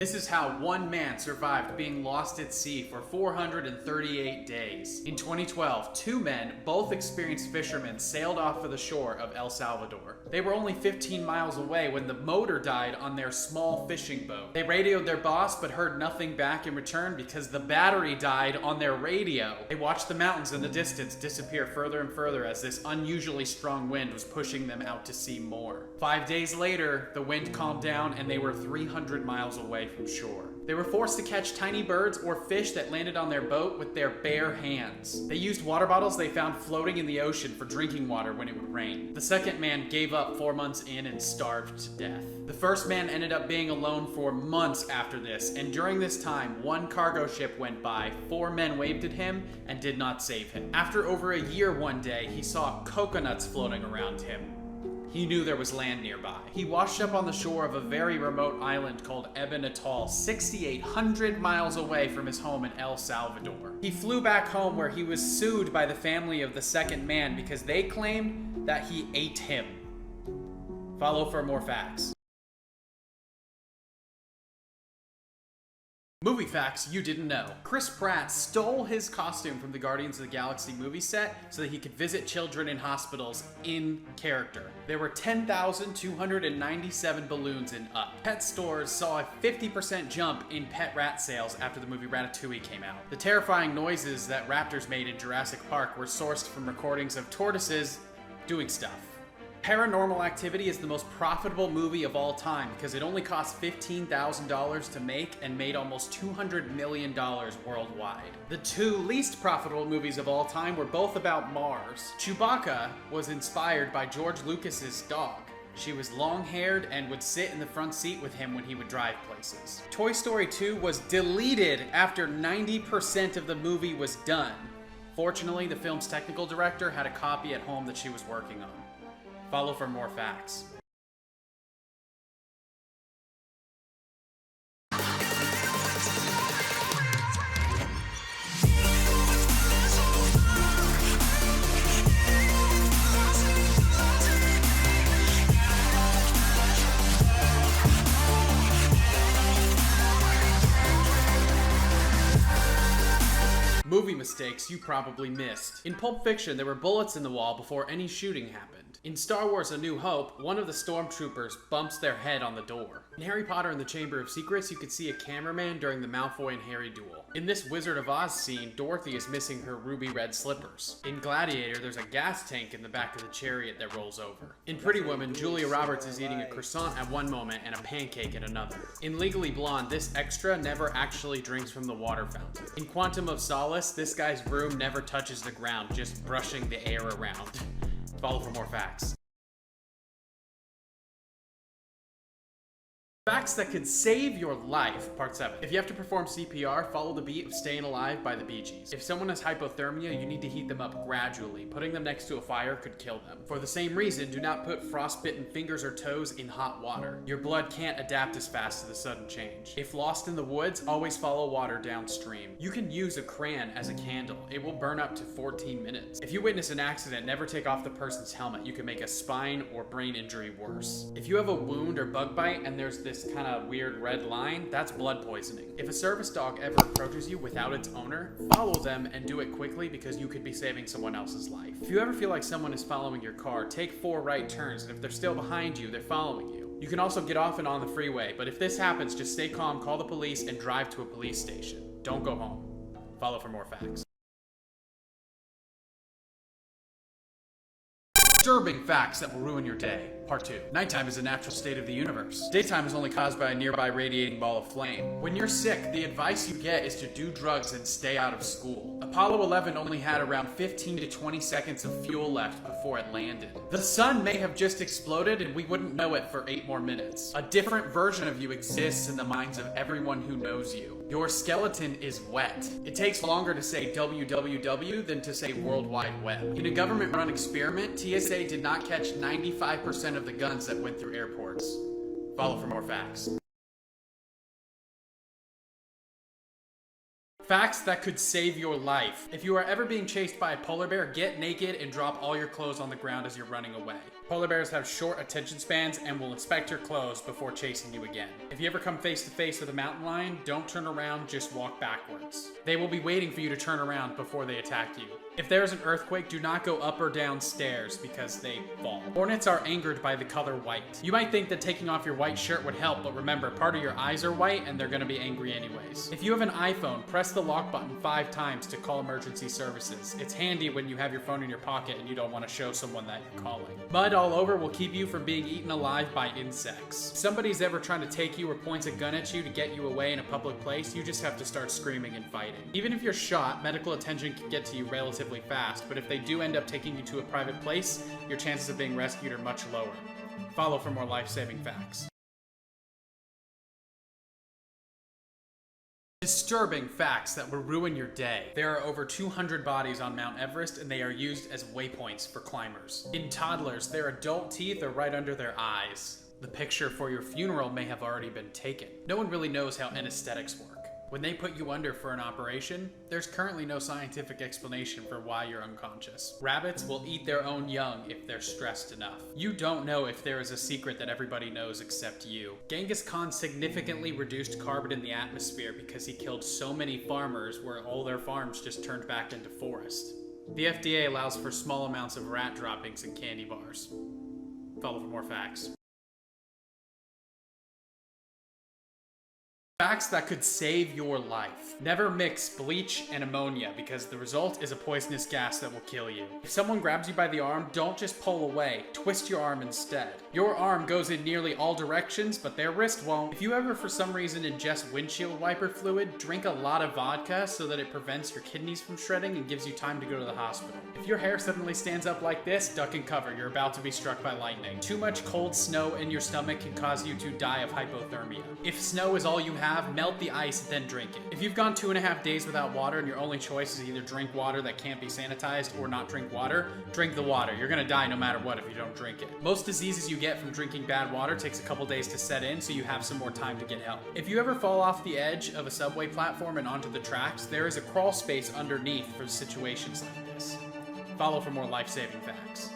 This is how one man survived being lost at sea for 438 days. In 2012, two men, both experienced fishermen, sailed off for the shore of El Salvador. They were only 15 miles away when the motor died on their small fishing boat. They radioed their boss but heard nothing back in return because the battery died on their radio. They watched the mountains in the distance disappear further and further as this unusually strong wind was pushing them out to sea more. 5 days later, the wind calmed down and they were 300 miles away from shore. They were forced to catch tiny birds or fish that landed on their boat with their bare hands. They used water bottles they found floating in the ocean for drinking water when it would rain. The second man gave up 4 months in and starved to death. The first man ended up being alone for months after this, and during this time, one cargo ship went by, 4 men waved at him and did not save him. After over a year one day, he saw coconuts floating around him. He knew there was land nearby. He washed up on the shore of a very remote island called Eben Atoll, 6,800 miles away from his home in El Salvador. He flew back home where he was sued by the family of the second man because they claimed that he ate him. Follow for more facts. Movie facts you didn't know. Chris Pratt stole his costume from the Guardians of the Galaxy movie set so that he could visit children in hospitals in character. There were 10,297 balloons in Up. Pet stores saw a 50% jump in pet rat sales after the movie Ratatouille came out. The terrifying noises that raptors made in Jurassic Park were sourced from recordings of tortoises doing stuff. Paranormal Activity is the most profitable movie of all time because it only cost $15,000 to make and made almost $200 million worldwide. The 2 least profitable movies of all time were both about Mars. Chewbacca was inspired by George Lucas's dog. She was long-haired and would sit in the front seat with him when he would drive places. Toy Story 2 was deleted after 90% of the movie was done. Fortunately, the film's technical director had a copy at home that she was working on. Follow for more facts. Movie mistakes you probably missed. In Pulp Fiction, there were bullets in the wall before any shooting happened. In Star Wars: A New Hope, one of the stormtroopers bumps their head on the door. In Harry Potter and the Chamber of Secrets, you could see a cameraman during the Malfoy and Harry duel. In this Wizard of Oz scene, Dorothy is missing her ruby red slippers. In Gladiator, there's a gas tank in the back of the chariot that rolls over. In Pretty Woman, Julia Roberts is eating a croissant at one moment and a pancake at another. In Legally Blonde, this extra never actually drinks from the water fountain. In Quantum of Solace, this guy's broom never touches the ground, just brushing the air around. Follow for more facts. Facts that could save your life, part 7. If you have to perform CPR, follow the beat of Staying Alive by the Bee Gees. If someone has hypothermia, you need to heat them up gradually. Putting them next to a fire could kill them. For the same reason, do not put frostbitten fingers or toes in hot water. Your blood can't adapt as fast to the sudden change. If lost in the woods, always follow water downstream. You can use a crayon as a candle. It will burn up to 14 minutes. If you witness an accident, never take off the person's helmet. You can make a spine or brain injury worse. If you have a wound or bug bite and there's this kind of weird red line, that's blood poisoning. If a service dog ever approaches you without its owner, follow them and do it quickly because you could be saving someone else's life. If you ever feel like someone is following your car, take 4 right turns, and if they're still behind you, they're following you. You can also get off and on the freeway, but if this happens, just stay calm, call the police, and drive to a police station. Don't go home. Follow for more facts. Disturbing facts that will ruin your day. Part 2. Nighttime is a natural state of the universe. Daytime is only caused by a nearby radiating ball of flame. When you're sick, the advice you get is to do drugs and stay out of school. Apollo 11 only had around 15 to 20 seconds of fuel left before it landed. The sun may have just exploded and we wouldn't know it for 8 more minutes. A different version of you exists in the minds of everyone who knows you. Your skeleton is wet. It takes longer to say www than to say World Wide Web. In a government-run experiment, TSA did not catch 95% of the guns that went through airports. Follow for more facts. Facts that could save your life. If you are ever being chased by a polar bear, get naked and drop all your clothes on the ground as you're running away. Polar bears have short attention spans and will inspect your clothes before chasing you again. If you ever come face to face with a mountain lion, don't turn around, just walk backwards. They will be waiting for you to turn around before they attack you. If there is an earthquake, do not go up or down stairs because they fall. Hornets are angered by the color white. You might think that taking off your white shirt would help, but remember, part of your eyes are white and they're gonna be angry anyways. If you have an iPhone, press the lock button 5 times to call emergency services. It's handy when you have your phone in your pocket and you don't want to show someone that you're calling. Mud all over will keep you from being eaten alive by insects. If somebody's ever trying to take you or points a gun at you to get you away in a public place, you just have to start screaming and fighting. Even if you're shot, medical attention can get to you relatively fast, but if they do end up taking you to a private place, your chances of being rescued are much lower. Follow for more life-saving facts. Disturbing facts that will ruin your day. There are over 200 bodies on Mount Everest, and they are used as waypoints for climbers. In toddlers, their adult teeth are right under their eyes. The picture for your funeral may have already been taken. No one really knows how anesthetics work. When they put you under for an operation, there's currently no scientific explanation for why you're unconscious. Rabbits will eat their own young if they're stressed enough. You don't know if there is a secret that everybody knows except you. Genghis Khan significantly reduced carbon in the atmosphere because he killed so many farmers where all their farms just turned back into forest. The FDA allows for small amounts of rat droppings in candy bars. Follow for more facts. Facts that could save your life. Never mix bleach and ammonia because the result is a poisonous gas that will kill you. If someone grabs you by the arm, don't just pull away. Twist your arm instead. Your arm goes in nearly all directions, but their wrist won't. If you ever for some reason ingest windshield wiper fluid, drink a lot of vodka so that it prevents your kidneys from shredding and gives you time to go to the hospital. If your hair suddenly stands up like this, duck and cover. You're about to be struck by lightning. Too much cold snow in your stomach can cause you to die of hypothermia. If snow is all you have, melt the ice, then drink it. If you've gone 2.5 days without water and your only choice is either drink water that can't be sanitized or not drink water, drink the water. You're gonna die no matter what if you don't drink it. Most diseases you get from drinking bad water takes a couple days to set in, so you have some more time to get help. If you ever fall off the edge of a subway platform and onto the tracks, there is a crawl space underneath for situations like this. Follow for more life-saving facts.